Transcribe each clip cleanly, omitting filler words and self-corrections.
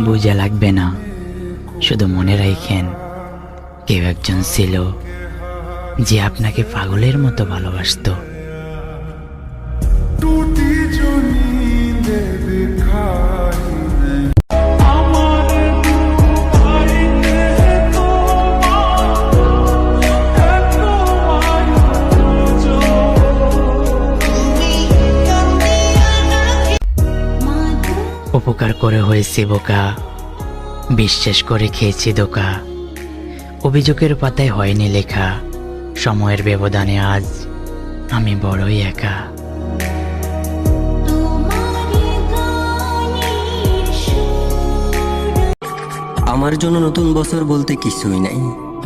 বুঝা লাগবে না, শুধু মনে রাখেন কেউ একজন ছিল যে আপনাকে পাগলের মতো ভালোবাসতো। উপকার করে হয়েছে বোকা, বিশ্বাস করে খেয়েছি ধোকা। অভিযোগের পাতায় হয়নি লেখা, সময়ের ব্যবধানে আজ আমি বড়ই একা। আমার জন্য নতুন বছর বলতে কিছুই নাই,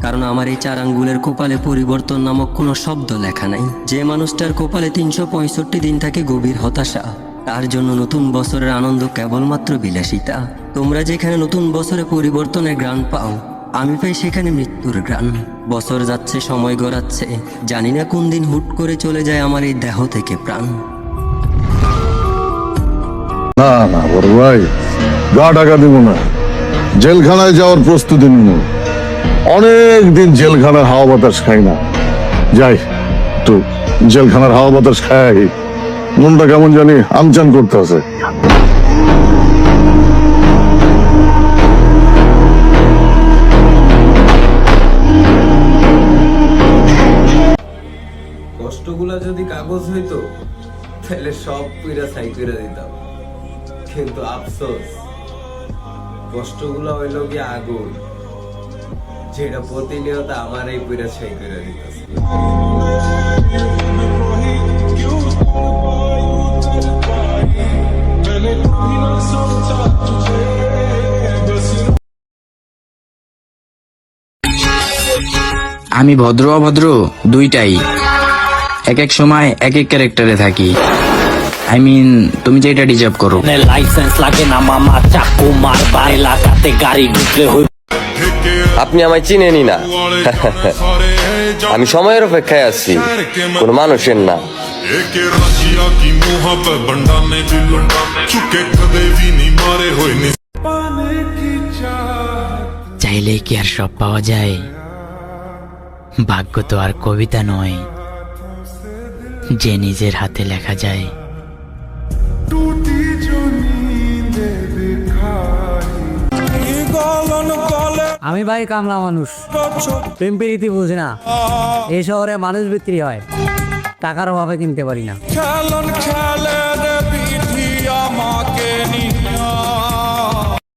কারণ আমার এই 4 আঙ্গুলের কপালে পরিবর্তন নামক কোনো শব্দ লেখা নাই। যে মানুষটার কপালে 365 দিন থাকে গভীর হতাশা, তার জন্য নতুন বছরের আনন্দ কেবলমাত্র বিলাসিতা। তোমরা যেখানে নতুন বছরে পরিবর্তনের গ্রাণ পাও, আমি পাই সেখানে মৃত্যুর গ্রাণ। বছর যাচ্ছে, সময় গড়াচ্ছে, জানি না কোন দিন হুট করে চলে যায় আমার এই দেহ থেকে প্রাণ। না না বড় ভাই, গা টাকা দিব না, জেলখানায় যাওয়ার প্রস্তুতি নিব। অনেক দিন জেলখানার হাওয়া বাতাস খাই না, যাই তো জেলখানার হাওয়া বাতাস খাই। মনটা কেমন জানি আমচান করতে আছে। কষ্টগুলা যদি কাগজ হইতো তাহলে সব পুইরা ছাই করে দিতাম, কিন্তু আফসোস কষ্টগুলা হইল কি আগুন, যেটা প্রতিনিয়ত আমার এই পুইরা ছাই করে দিতেছে। আমি ভদ্র অভদ্র দুইটাই, এক এক সময় এক এক ক্যারেক্টারে থাকি। আই মিন, তুমি যেটা ডিজার্ভ করো। লাইসেন্স লাগে না মামা, চাকু মারবার এলাকাতে গাড়ি ঢুকলে আপনি আমায় চিনেনি না। আমি সময়ের অপেক্ষায় আছি, কোন মানুষের না। চাইলেই কি আর সব পাওয়া যায়? ভাগ্য তো আর কবিতা নয় যে নিজের হাতে লেখা যায়। আমি ভাই কামলা মানুষ, প্রেম প্রীতি বুঝি না। এই শহরে মানুষ বিক্রি হয়, টাকার অভাবে কিনতে পারি না।